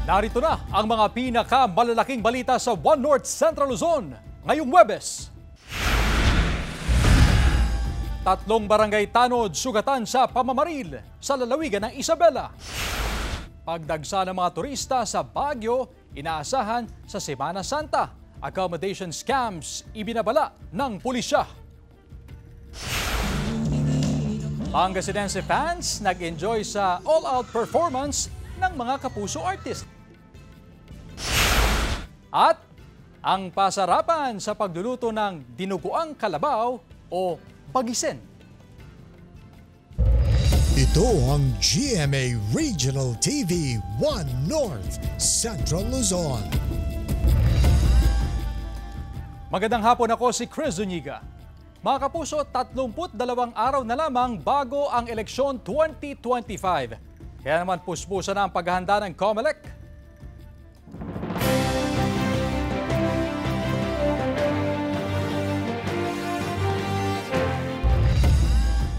Narito na ang mga pinakamalalaking balita sa One North Central Luzon ngayong Huwebes. 3 barangay tanod sugatan sa pamamaril sa lalawigan ng Isabela. Pagdagsa ng mga turista sa Baguio, inaasahan sa Semana Santa. Accommodation scams ibinabala ng pulisya. Pangasinense fans nag-enjoy sa all-out performance ng mga kapuso artist. At ang pasarapan sa pagluluto ng dinuguang kalabaw o bagisen. Ito ang GMA Regional TV 1 North Central Luzon. Magandang hapon, ako si Chris Zuniga. Mga kapuso, 32 araw na lamang bago ang eleksyon 2025. Kaya naman puspusan na ang paghahanda ng COMELEC.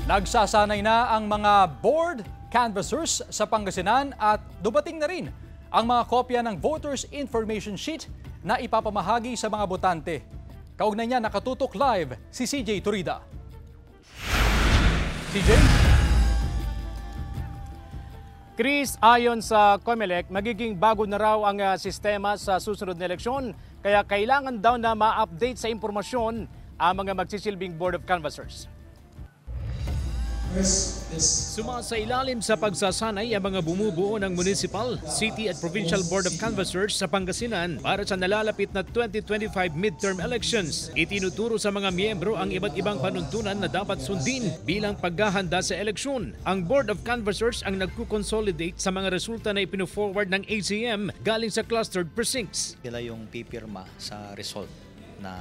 Nagsasanay na ang mga board canvassers sa Pangasinan at dumating na rin ang mga kopya ng Voters Information Sheet na ipapamahagi sa mga botante. Kaugnay niya nakatutok live si CJ Turida. CJ? Chris, ayon sa COMELEC, magiging bago na raw ang sistema sa susunod na eleksyon. Kaya kailangan daw na ma-update sa impormasyon ang mga magsisilbing Board of Canvassers. Sumasailalim sa pagsasanay ang mga bumubuo ng Municipal, City at Provincial Board of Canvassers sa Pangasinan para sa nalalapit na 2025 midterm elections. Itinuturo sa mga miyembro ang iba't ibang panuntunan na dapat sundin bilang paghahanda sa eleksyon. Ang Board of Canvassers ang nagko-consolidate sa mga resulta na ipino-forward ng ACM galing sa clustered precincts. Sila yung pipirma sa result na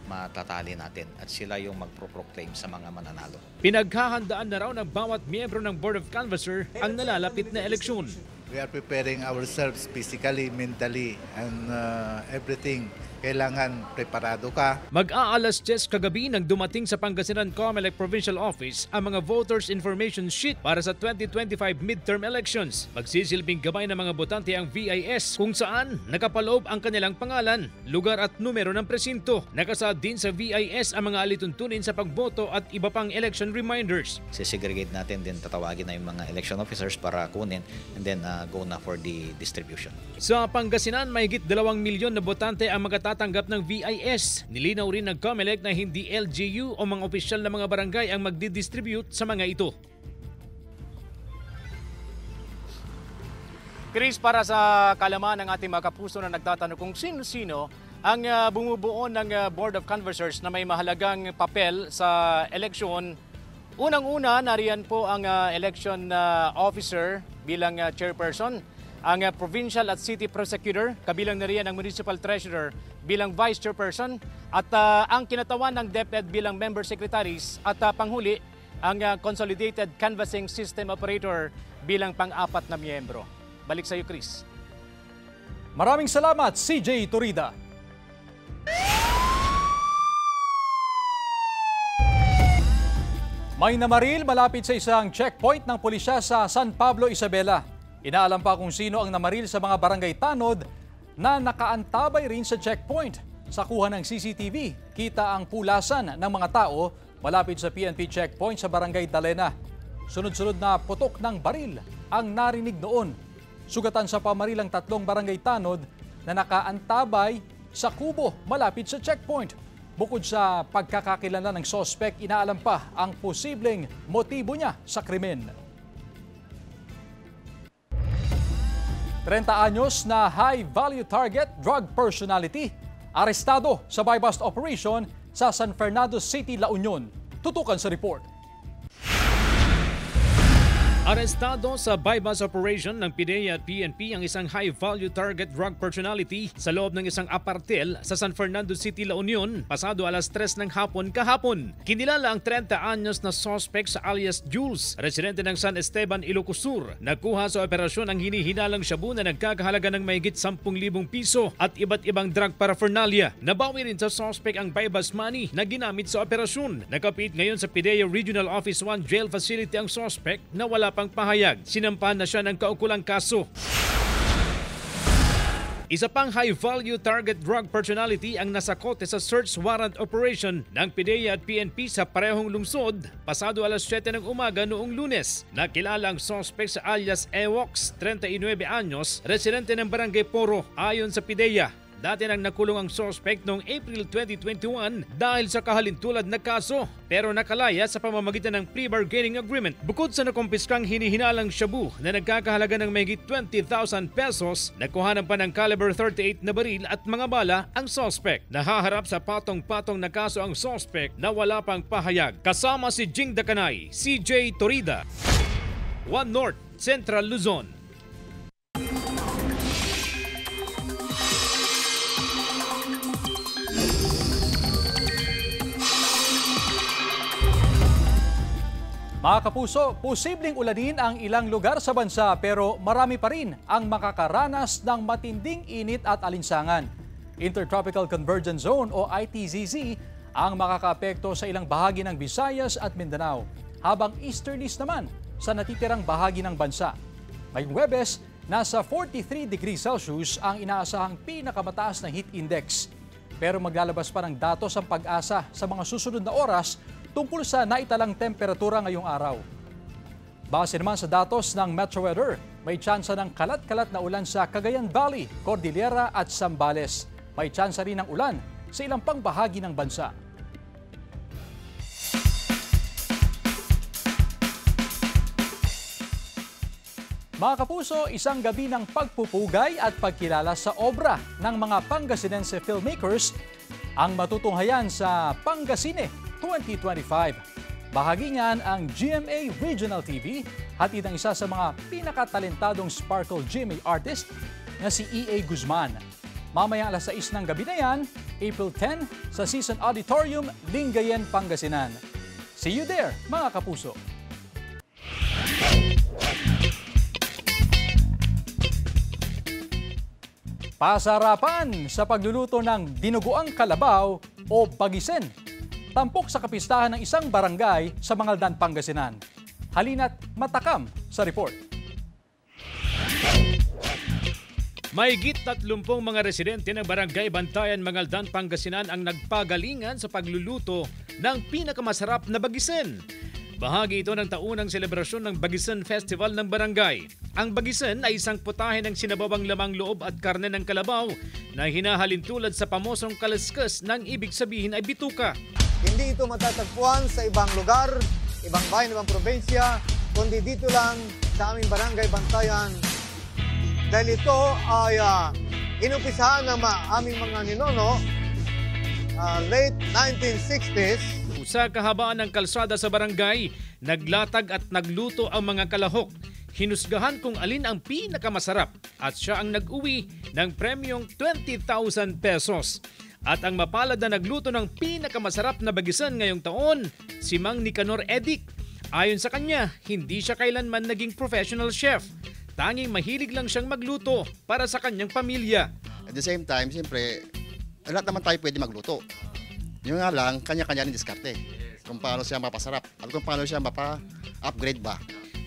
matatali natin at sila yung magpro-proclaim sa mga mananalo. Pinaghahandaan na raw ng bawat miyembro ng Board of Canvasser ang nalalapit na eleksyon. We are preparing ourselves physically, mentally, and everything. Kailangan preparado ka. Mag-aalas 10 kagabi nang dumating sa Pangasinan COMELEC Provincial Office ang mga Voters Information Sheet para sa 2025 midterm elections. Magsisilbing gabay ng mga botante ang VIS kung saan nakapaloob ang kanilang pangalan, lugar at numero ng presinto. Nakasaad din sa VIS ang mga alituntunin sa pagboto at iba pang election reminders. Sisegregate natin din, tatawagin na yung mga election officers para kunin and then go na for the distribution. Sa Pangasinan, mahigit 2 milyon na botante ang magtatanggap ng VIS. Nilinaw rin ng COMELEC na hindi LGU o mga opisyal na mga barangay ang magdidistribute sa mga ito. Chris, para sa kalaman ng ating mga kapuso na nagtatanong kung sino-sino ang bumubuo ng Board of Canvassers na may mahalagang papel sa eleksyon. Unang-una, nariyan po ang election officer bilang chairperson, ang provincial at city prosecutor, kabilang na rin ang municipal treasurer bilang vice chairperson, at ang kinatawan ng DepEd bilang member secretaries, at panghuli ang consolidated canvassing system operator bilang pang-apat na miyembro. Balik sa iyo, Chris. Maraming salamat, CJ Turida. May namaril malapit sa isang checkpoint ng pulisya sa San Pablo, Isabela. Inaalam pa kung sino ang namaril sa mga barangay tanod na nakaantabay rin sa checkpoint. Sa kuha ng CCTV, kita ang pulasan ng mga tao malapit sa PNP checkpoint sa barangay Dalena. Sunod-sunod na putok ng baril ang narinig noon. Sugatan sa pamaril ang 3 barangay tanod na nakaantabay sa kubo malapit sa checkpoint. Bukod sa pagkakakilala ng sospek, inaalam pa ang posibleng motibo niya sa krimen. 30 anyos na high-value target drug personality, arestado sa buy-bust operation sa San Fernando City, La Union. Tutukan sa report. Arestado sa buy-bust operation ng PIDEA at PNP ang isang high-value target drug personality sa loob ng isang apartel sa San Fernando City, La Union, pasado alas 3 ng hapon kahapon. Kinilala ang 30 anyos na suspect sa alias Jules, residente ng San Esteban, Ilocos Sur. Nakuha sa operasyon ang hinihinalang shabu na nagkakahalaga ng mahigit 10,000 piso at iba't ibang drug paraphernalia. Nabawi rin sa suspect ang buy-bust money na ginamit sa operasyon. Nakapit ngayon sa PIDEA Regional Office 1 Jail Facility ang suspect na wala pang pahayag. Sinampahan na siya ng kaukulang kaso. Isa pang high-value target drug personality ang nasakote sa search warrant operation ng PIDEA at PNP sa parehong lungsod pasado alas 7 ng umaga noong Lunes. Nakilala ang suspect sa alias Ewoks, 39 anyos, residente ng Barangay Poro ayon sa PIDEA. Dati nang nakulong ang suspect noong April 2021 dahil sa kahalintulad na kaso pero nakalaya sa pamamagitan ng pre-bargaining agreement. Bukod sa nakumpiskang hinihinalang shabu na nagkakahalaga ng mahigit 20,000 pesos, nagkuhanan pa ng caliber 38 na baril at mga bala ang suspect. Nahaharap sa patong-patong na kaso ang suspect na wala pang pahayag. Kasama si Jing Dakanay, CJ Torida, One North, Central Luzon. Mga kapuso, posibleng ulanin ang ilang lugar sa bansa pero marami pa rin ang makakaranas ng matinding init at alinsangan. Intertropical Convergence Zone o ITZZ ang makakaapekto sa ilang bahagi ng Visayas at Mindanao, habang easterlies naman sa natitirang bahagi ng bansa. Ngayong Huwebes, nasa 43 degrees Celsius ang inaasahang pinakamataas na heat index. Pero maglalabas pa ng datos ang Pag-asa sa mga susunod na oras tungkol sa naitalang temperatura ngayong araw. Base naman sa datos ng Metro Weather, may tsansa ng kalat-kalat na ulan sa Cagayan Valley, Cordillera at Zambales. May tsansa rin ng ulan sa ilang pang bahagi ng bansa. Mga kapuso, isang gabi ng pagpupugay at pagkilala sa obra ng mga Pangasinense filmmakers ang matutunghayan sa Pangasine 2025. Bahagi niyan ang GMA Regional TV, hatid ng isa sa mga pinakatalentadong Sparkle GMA artist na si E.A. Guzman. Mamaya alas 6 ng gabi na yan, April 10 sa Season Auditorium, Lingayen, Pangasinan. See you there, mga kapuso! Pasarapan sa pagluluto ng dinuguang kalabaw o bagisen. Tampok sa kapistahan ng isang barangay sa Mangaldan, Pangasinan. Halina't matakam sa report. Mahigit 30 mga residente ng Barangay Bantayan, Mangaldan, Pangasinan ang nagpagalingan sa pagluluto ng pinakamasarap na bagisen. Bahagi ito ng taunang selebrasyon ng Bagisen Festival ng barangay. Ang bagisen ay isang putahe ng sinabawang lamang loob at karne ng kalabaw na hinahalin tulad sa pamosong kalaskas ng ibig sabihin ay bituka. Hindi ito matatagpuan sa ibang lugar, ibang bayan, ibang probinsya, kundi dito lang sa aming Barangay Bantayan. Dahil ito ay inumpisahan ng aming mga ninuno late 1960s. Sa kahabaan ng kalsada sa barangay, naglatag at nagluto ang mga kalahok. Hinusgahan kung alin ang pinakamasarap at siya ang nag-uwi ng premyong 20,000 pesos. At ang mapalad na nagluto ng pinakamasarap na bagisan ngayong taon, si Mang Nicanor Edic. Ayon sa kanya, hindi siya kailanman naging professional chef. Tanging mahilig lang siyang magluto para sa kanyang pamilya. At the same time, siyempre, lahat naman tayo pwede magluto. Yung nga lang, kanya-kanya rin diskarte. Kung paano siya mapasarap at kung paano siya mapa-upgrade ba.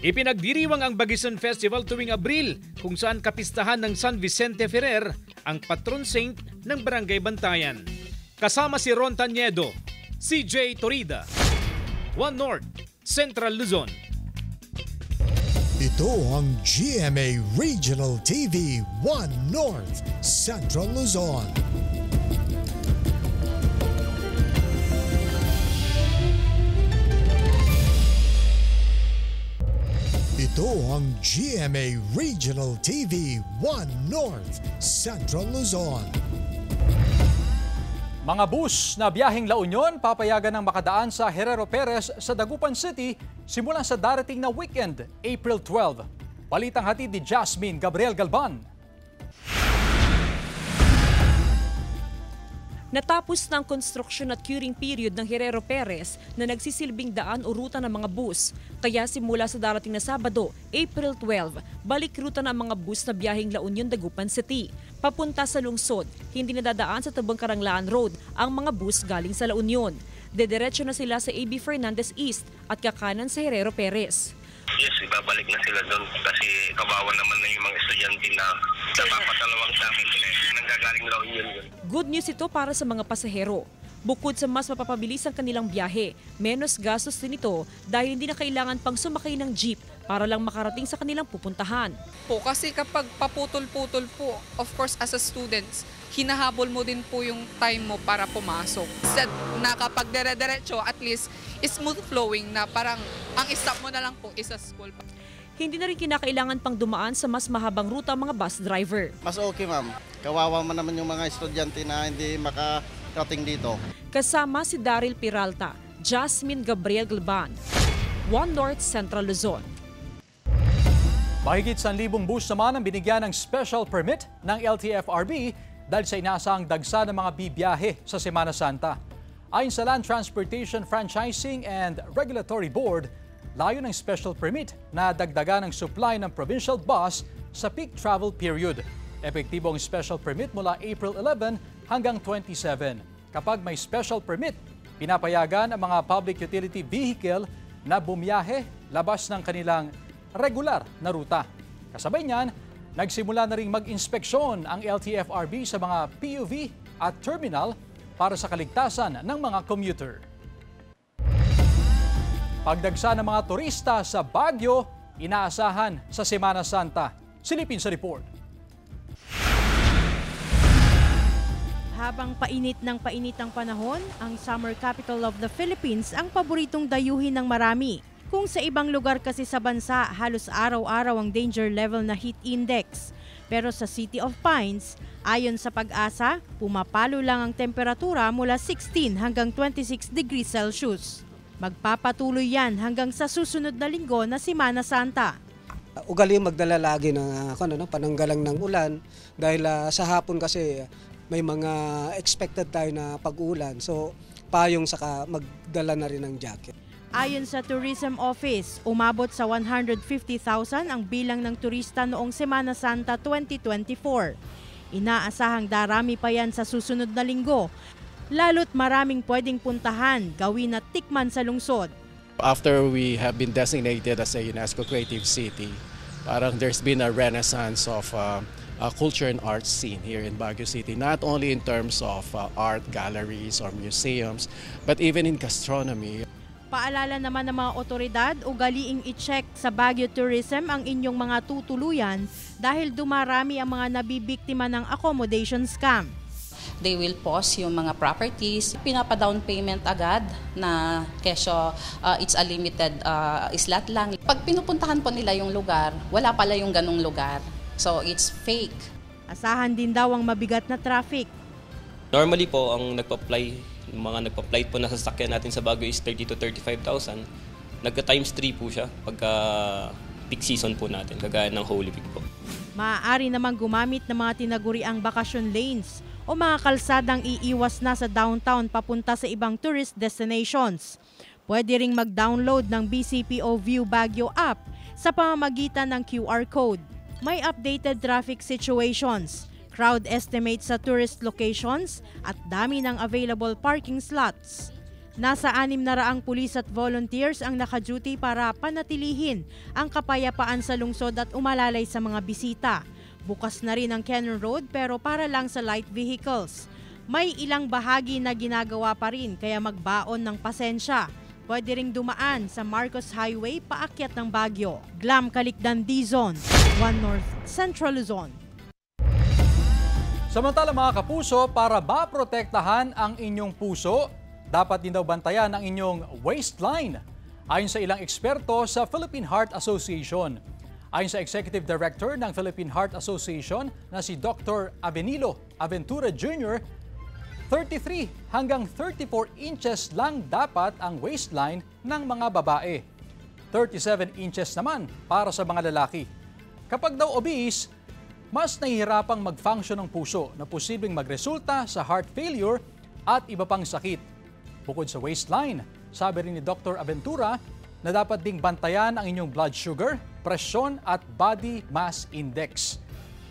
Ipinagdiriwang ang Bagisen Festival tuwing Abril kung saan kapistahan ng San Vicente Ferrer ang patron saint ng Barangay Bantayan. Kasama si Ron Taniedo, CJ Torida, One North, Central Luzon. Ito ang GMA Regional TV One North, Central Luzon. Ito ang GMA Regional TV One North, Central Luzon. Mga bus na biyaheng La Union papayagan ng makadaan sa Herrero Perez sa Dagupan City simula sa darating na weekend, April 12. Balitang hatid ni Jasmine Gabriel Galban. Natapos ng construction at curing period ng Herrero Perez na nagsisilbing daan o ruta ng mga bus. Kaya simula sa darating na Sabado, April 12, balik ruta ng mga bus na biyaheng La Union Dagupan City. Papunta sa lungsod, hindi nadadaan sa Tabang Karanglaan Road ang mga bus galing sa La Union. Dediretso na sila sa AB Fernandez East at kakanan sa Herrero Perez. years, ibabalik na sila doon kasi kawawa naman na yung mga estudyante na napapatalawang sa akin sila. Nanggagaling La Union yun. Good news ito para sa mga pasahero. Bukod sa mas mapapabilis ang kanilang biyahe, menos gastos din ito dahil hindi na kailangan pang sumakay ng jeep para lang makarating sa kanilang pupuntahan. Kasi kapag paputol-putol po, of course as a students, hinahabol mo din po yung time mo para pumasok. Na kapag dire-diretso, at least smooth flowing na parang ang stop mo na lang po is sa school. Hindi na rin kinakailangan pang dumaan sa mas mahabang ruta ang mga bus driver. Mas okay, ma'am. Kawawa man naman yung mga estudyante na hindi makarating dito. Kasama si Daryl Peralta, Jasmine Gabriel Galban, One North Central Luzon. Mahigit 1,000 bus naman ang binigyan ng special permit ng LTFRB dahil sa inaasahang dagsa ng mga bibiyahe sa Semana Santa. Ayon sa Land Transportation Franchising and Regulatory Board, layo ng special permit na dagdagan ng supply ng provincial bus sa peak travel period. Epektibo ang special permit mula April 11 hanggang 27. Kapag may special permit, pinapayagan ang mga public utility vehicle na bumiyahe labas ng kanilang regular na ruta. Kasabay niyan, nagsimula na ring mag-inspeksyon ang LTFRB sa mga PUV at terminal para sa kaligtasan ng mga commuter. Pagdagsa ng mga turista sa Baguio, inaasahan sa Semana Santa. Silipin sa report. Habang painit ang panahon, ang summer capital of the Philippines ang paboritong dayuhin ng marami. Kung sa ibang lugar kasi sa bansa, halos araw-araw ang danger level na heat index. Pero sa City of Pines, ayon sa Pag-asa, pumapalo lang ang temperatura mula 16 hanggang 26 degrees Celsius. Magpapatuloy yan hanggang sa susunod na linggo na Semana Santa. Ugali magdala lagi ng pananggalang ng ulan dahil sa hapon kasi may mga expected tayo na pag-ulan. So payong saka magdala na rin ng jacket. Ayon sa Tourism Office, umabot sa 150,000 ang bilang ng turista noong Semana Santa 2024. Inaasahang darami pa yan sa susunod na linggo, lalo't maraming pwedeng puntahan, gawin at tikman sa lungsod. After we have been designated as a UNESCO Creative City, parang there's been a renaissance of culture and arts scene here in Baguio City, not only in terms of art galleries or museums, but even in gastronomy. Paalala naman ng mga otoridad, ugaliing i-check sa Baguio Tourism ang inyong mga tutuluyan dahil dumarami ang mga nabibiktima ng accommodation scam. They will pause yung mga properties, pinapa-down payment agad na kesyo it's a limited slot lang. Pag pinupuntahan po nila yung lugar, wala pala yung ganong lugar. So it's fake. Asahan din daw ang mabigat na traffic. Normally po, ang mga nagpa-apply po na sasakyan natin sa Baguio is 30 to 35,000. Nagka-times 3 po siya pagka peak season po natin, kagaya ng Holy Week po. Maaari namang gumamit ng mga tinaguriang bakasyon lanes o mga kalsadang iiwas na sa downtown papunta sa ibang tourist destinations. Pwede ring mag-download ng BCPO View Baguio app sa pamamagitan ng QR code. May updated traffic situations, crowd estimates sa tourist locations at dami ng available parking slots. Nasa 600 pulis at volunteers ang naka-duty para panatilihin ang kapayapaan sa lungsod at umalalay sa mga bisita. Bukas na rin ang Cannon Road pero para lang sa light vehicles. May ilang bahagi na ginagawa pa rin kaya magbaon ng pasensya. Pwede ring dumaan sa Marcos Highway paakyat ng Baguio. Glam Calicdan, D-Zone, One North Central Luzon. Samantala mga kapuso, para maprotektahan ang inyong puso, dapat din daw bantayan ang inyong waistline. Ayon sa ilang eksperto sa Philippine Heart Association. Ayon sa Executive Director ng Philippine Heart Association na si Dr. Avenilo Aventura Jr., 33 hanggang 34 inches lang dapat ang waistline ng mga babae. 37 inches naman para sa mga lalaki. Kapag daw obese, mas nahihirapang mag-function ng puso na posibleng magresulta sa heart failure at iba pang sakit. Bukod sa waistline, sabi rin ni Dr. Aventura na dapat ding bantayan ang inyong blood sugar, presyon at body mass index.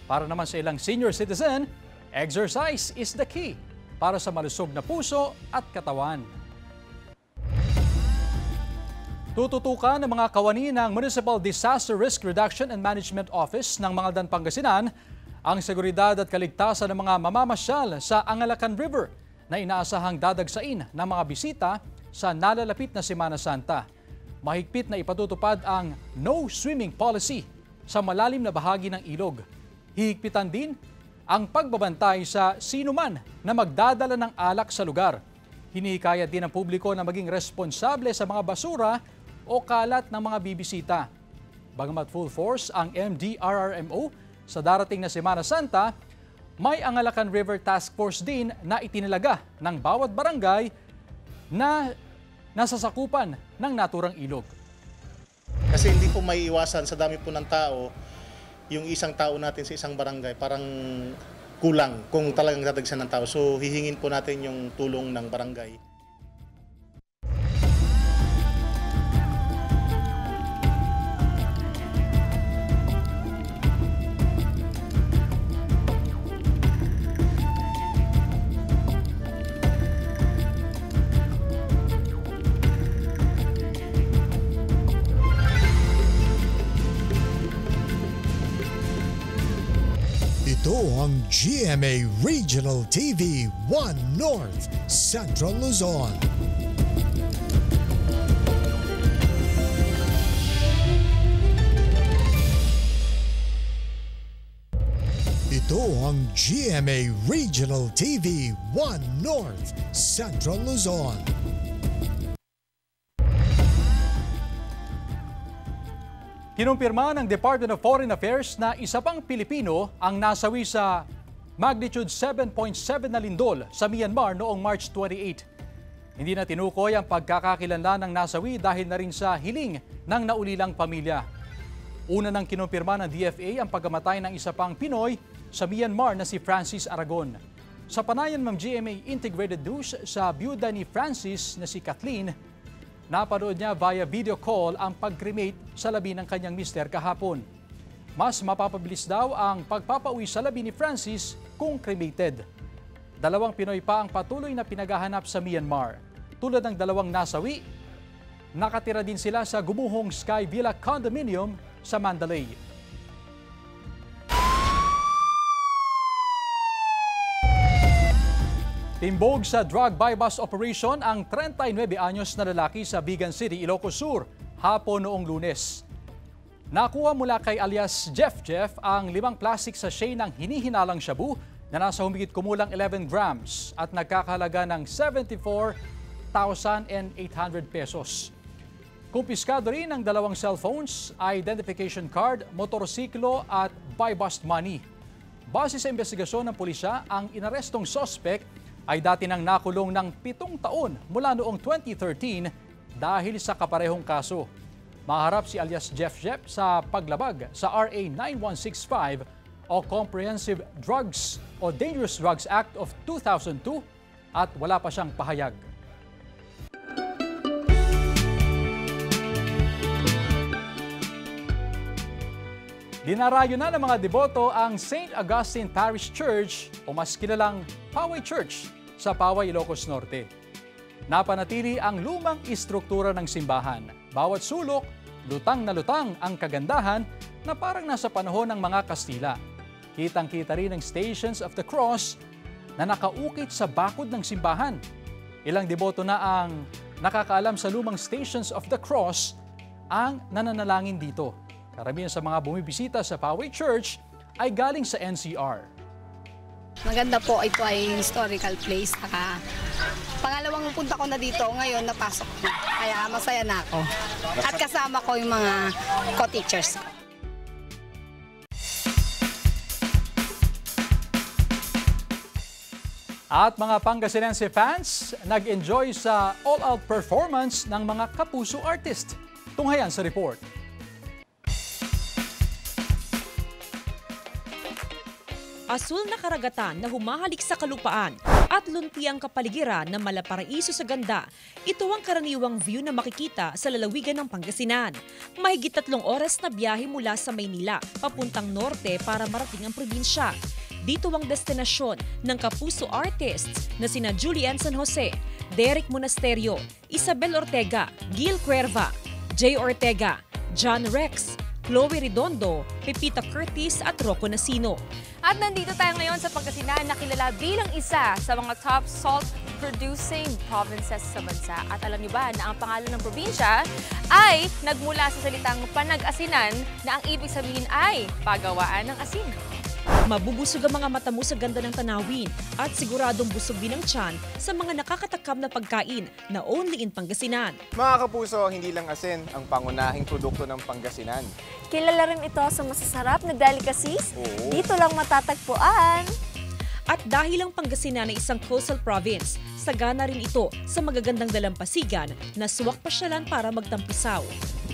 Para naman sa ilang senior citizen, exercise is the key para sa malusog na puso at katawan. Tututukan ng mga kawani ng Municipal Disaster Risk Reduction and Management Office ng Mangaldan, Pangasinan ang seguridad at kaligtasan ng mga mamamasyal sa Angalacan River na inaasahang dadagsain ng mga bisita sa nalalapit na Semana Santa. Mahigpit na ipatutupad ang no swimming policy sa malalim na bahagi ng ilog. Hihigpitan din ang pagbabantay sa sinuman na magdadala ng alak sa lugar. Hinihikayat din ang publiko na maging responsable sa mga basura o kalat ng mga bibisita. Bagamat full force ang MDRRMO sa darating na Semana Santa, may Angalacan River Task Force din na itinilaga ng bawat barangay na nasasakupan ng naturang ilog. Kasi hindi po may iwasan sa dami po ng tao, yung isang tao natin sa isang barangay parang kulang kung talagang dadagsan ng tao. So hihingin po natin yung tulong ng barangay. Ito ang GMA Regional TV 1 North Central Luzon. Ito ang GMA Regional TV 1 North Central Luzon. Kinumpirma ng Department of Foreign Affairs na isa pang Pilipino ang nasawi sa magnitude 7.7 na lindol sa Myanmar noong March 28. Hindi na tinukoy ang pagkakakilanlan ng nasawi dahil na rin sa hiling ng naulilang pamilya. Una nang kinumpirma ng DFA ang pagkamatay ng isa pang Pinoy sa Myanmar na si Francis Aragon. Sa panayan, Ma'am GMA Integrated News, sa byuda ni Francis na si Kathleen, napanood niya via video call ang pag-cremate sa labi ng kanyang mister kahapon. Mas mapapabilis daw ang pagpapauwi sa labi ni Francis kung cremated. Dalawang Pinoy pa ang patuloy na pinaghahanap sa Myanmar. Tulad ng dalawang nasawi, nakatira din sila sa gumuhong Sky Villa Condominium sa Mandalay. Timbog sa drug buy-bust operation ang 39 anyos na lalaki sa Vigan City, Ilocos Sur, hapon noong Lunes. Nakuha mula kay alias Jeff ang 5 plastic sachet ng hinihinalang shabu na nasa humigit kumulang 11 grams at nagkakahalaga ng 74,800 pesos. Kumpiskado rin ang 2 cellphones, identification card, motorsiklo at buy-bust money. Base sa investigasyon ng pulisya, ang inarestong suspect ay dati nang nakulong ng 7 taon mula noong 2013 dahil sa kaparehong kaso. Maharap si alias Jeff sa paglabag sa RA 9165 o Comprehensive Drugs o Dangerous Drugs Act of 2002 at wala pa siyang pahayag. Dinarayo na ng mga deboto ang St. Augustine Parish Church o mas kilalang Poway Church sa Poway, Ilocos Norte. Napanatili ang lumang istruktura ng simbahan. Bawat sulok, lutang na lutang ang kagandahan na parang nasa panahon ng mga Kastila. Kitang-kita rin ang Stations of the Cross na nakaukit sa bakod ng simbahan. Ilang deboto na ang nakakaalam sa lumang Stations of the Cross ang nananalangin dito. Karamihan sa mga bumibisita sa Poway Church ay galing sa NCR. Maganda po, ito ay historical place. Pangalawang punta ko na dito, ngayon napasok na. Kaya masaya na ako. At kasama ko yung mga co-teachers. At mga Pangasinense fans, nag-enjoy sa all-out performance ng mga kapuso artist. Tunghayan sa report. Asul na karagatan na humahalik sa kalupaan at luntiang kapaligiran na malaparaiso sa ganda. Ito ang karaniwang view na makikita sa lalawigan ng Pangasinan. Mahigit 3 oras na biyahe mula sa Maynila, papuntang norte para marating ang probinsya. Dito ang destinasyon ng kapuso artists na sina Julian San Jose, Derek Monasterio, Isabel Ortega, Gil Cuerva, Jay Ortega, John Rex, Chloe Redondo, Pepita Curtis at Rocco Nasino. At nandito tayo ngayon sa Pangasinan na kilala bilang isa sa mga top salt-producing provinces sa bansa. At alam niyo ba na ang pangalan ng probinsya ay nagmula sa salitang panag-asinan na ang ibig sabihin ay pagawaan ng asin. Mabubusog ang mga mata mo sa ganda ng tanawin at siguradong busog din ang tiyan sa mga nakakatakam na pagkain na only in Pangasinan. Mga kapuso, hindi lang asin ang pangunahing produkto ng Pangasinan. Kilala rin ito sa masasarap na delicacies. Dito lang matatagpuan. At dahil ang Pangasinan ay isang coastal province, sagana rin ito sa magagandang dalampasigan na suwak pasyalan para magtampisaw.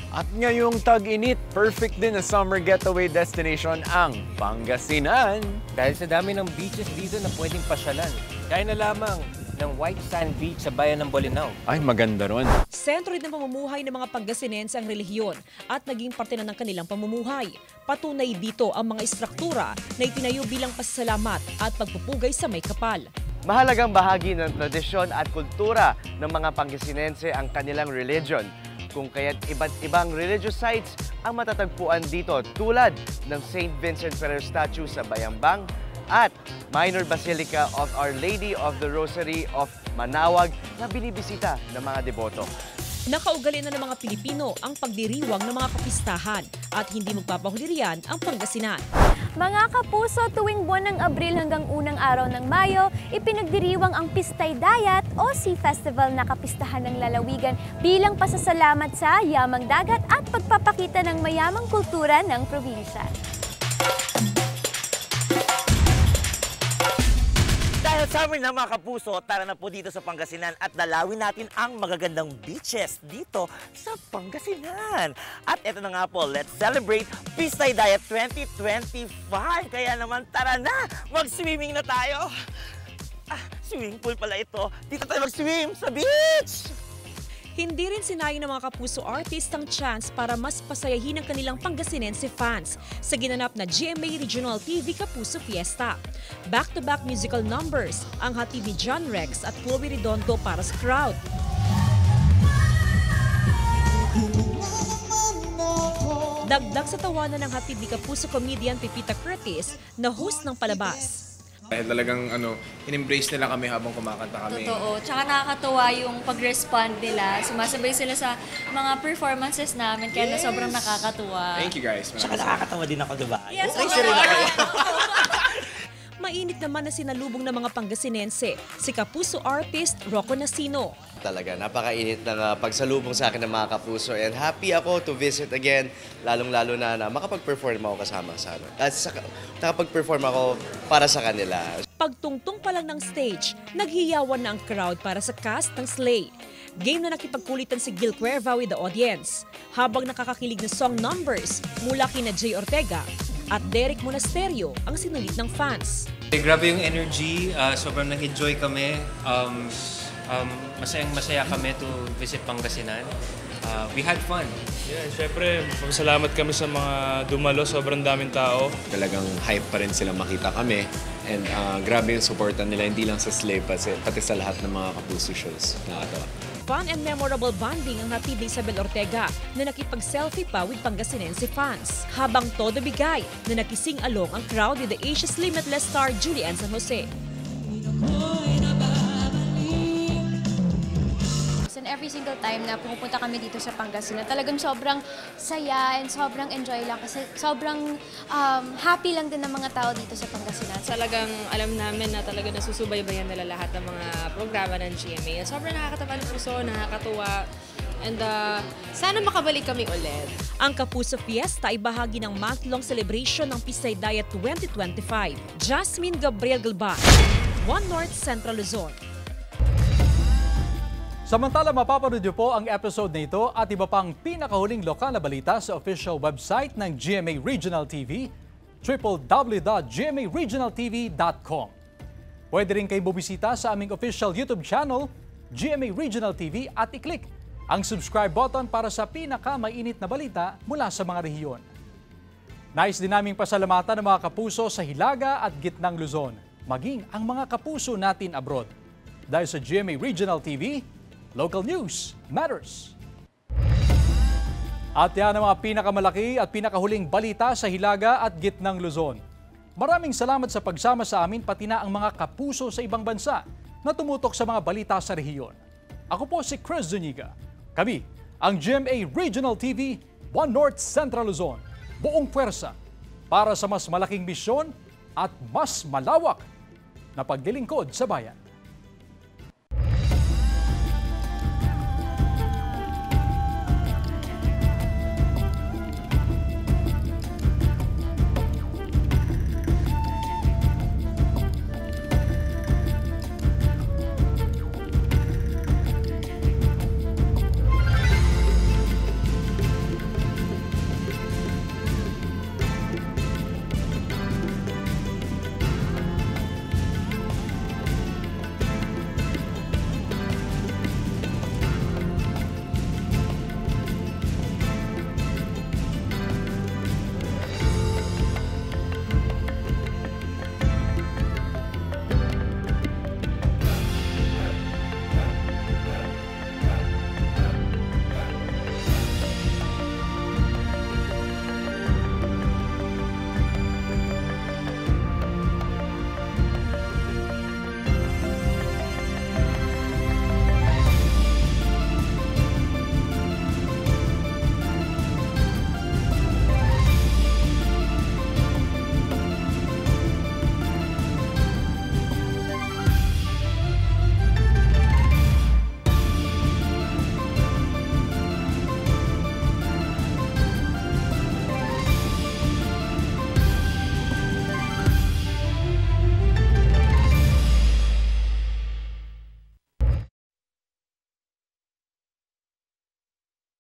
At ngayong tag-init, perfect din na summer getaway destination ang Pangasinan. Dahil sa dami ng beaches dito na pwedeng pasyalan. Kaya na lamang ng White Sand Beach sa bayan ng Bolinao. Ay, maganda ron. Sentro rin ng pamumuhay ng mga Pangasinense ang relihiyon at naging parte na ng kanilang pamumuhay. Patunay dito ang mga istruktura na itinayo bilang pasasalamat at pagpupugay sa may kapal. Mahalagang bahagi ng tradisyon at kultura ng mga Pangasinense ang kanilang religion. Kung kaya't iba't ibang religious sites ang matatagpuan dito tulad ng St. Vincent Ferrer statue sa Bayambang at Minor Basilica of Our Lady of the Rosary of Manawag na binibisita ng mga deboto. Nakaugali na ng mga Pilipino ang pagdiriwang ng mga kapistahan at hindi magpapahuli riyan ang Pangasinan. Mga kapuso, tuwing buwan ng Abril hanggang unang araw ng Mayo, ipinagdiriwang ang Pistay Dayat o Sea Festival na kapistahan ng lalawigan bilang pasasalamat sa yamang dagat at pagpapakita ng mayamang kultura ng probinsya. Dahil summer na mga kapuso, tara na po dito sa Pangasinan at dalawin natin ang magagandang beaches dito sa Pangasinan. At eto na nga po, let's celebrate Pistay Dayat 2025. Kaya naman tara na, mag-swimming na tayo. Swimming pool pala ito. Dito tayo mag-swim sa beach! Hindi rin sinayang ng mga kapuso artist ang chance para mas pasayahin ang kanilang Pangasinense fans sa ginanap na GMA Regional TV Kapuso Fiesta. Back-to-back musical numbers ang hatid ni John Rex at Chloe Redondo para sa crowd. Dagdag sa tawanan ng hatid ni Kapuso comedian Pepita Curtis na host ng palabas. Dahil talagang in-embrace nila kami habang kumakanta kami. Totoo. Tsaka nakakatuwa yung pag-respond nila. Sumasabay sila sa mga performances namin kaya na sobrang nakakatuwa. Thank you guys. Tsaka nakakatawa din ako, diba? Yes, Mainit naman na sinalubong ng mga Pangasinense si Kapuso artist Rocco Nasino. Talaga, napakainit ng pagsalubong sa akin ng mga kapuso and happy ako to visit again, lalong-lalo na makapag-perform ako kasama sa at nakapag-perform ako para sa kanila. Pagtungtong pa lang ng stage, naghiyawan na ang crowd para sa cast ng Slay. Game na nakipagkulitan si Gil Cuerva with the audience, habang nakakakilig na song numbers mula kina Jay Ortega at Derek Monasterio ang sinulit ng fans. Grabe yung energy, sobrang nag-enjoy kami. Masayang-masaya kami to visit Pangasinan. We had fun. Yeah, syempre, salamat kami sa mga dumalo, sobrang daming tao. Talagang hype pa rin sila makita kami. And grabe yung supportan nila, hindi lang sa Slay, pati sa lahat ng mga kapuso shows. Nakakatawa. Fun and memorable bonding ang hatid ni Isabel Ortega na nakipag-selfie pa with Pangasinense fans. Habang todo bigay na nakising along ang crowd with the Asia's Limitless star Julian San Jose. And every single time na pumupunta kami dito sa Pangasinan, talagang sobrang saya and sobrang enjoy lang kasi sobrang happy lang din ng mga tao dito sa Pangasinan. Talagang alam namin na talaga nasusubaybayan nila lahat ng mga programa ng GMA. Sobrang nakakatawa ng puso, nakakatuwa. And sana makabalik kami ulit. Ang Kapuso Fiesta ay bahagi ng month-long celebration ng Pistay Dayat 2025. Jasmine Gabriel Galban, One North Central Luzon. Samantala, mapapanood niyo po ang episode na ito at iba pang pinakahuling lokal na balita sa official website ng GMA Regional TV, www.gmaregionaltv.com. Pwede rin kayo bumisita sa aming official YouTube channel, GMA Regional TV, at i-click ang subscribe button para sa pinakamainit na balita mula sa mga rehiyon. Nais din naming pasalamatan ng mga kapuso sa Hilaga at Gitnang Luzon, maging ang mga kapuso natin abroad. Dahil sa GMA Regional TV, local news matters. At yan ang mga pinakamalaki at pinakahuling balita sa Hilaga at Gitnang Luzon. Maraming salamat sa pagsama sa amin pati na ang mga kapuso sa ibang bansa na tumutok sa mga balita sa rehiyon. Ako po si Chris Zuniga. Kami ang GMA Regional TV 1 North Central Luzon. Buong puwersa para sa mas malaking misyon at mas malawak na paglilingkod sa bayan.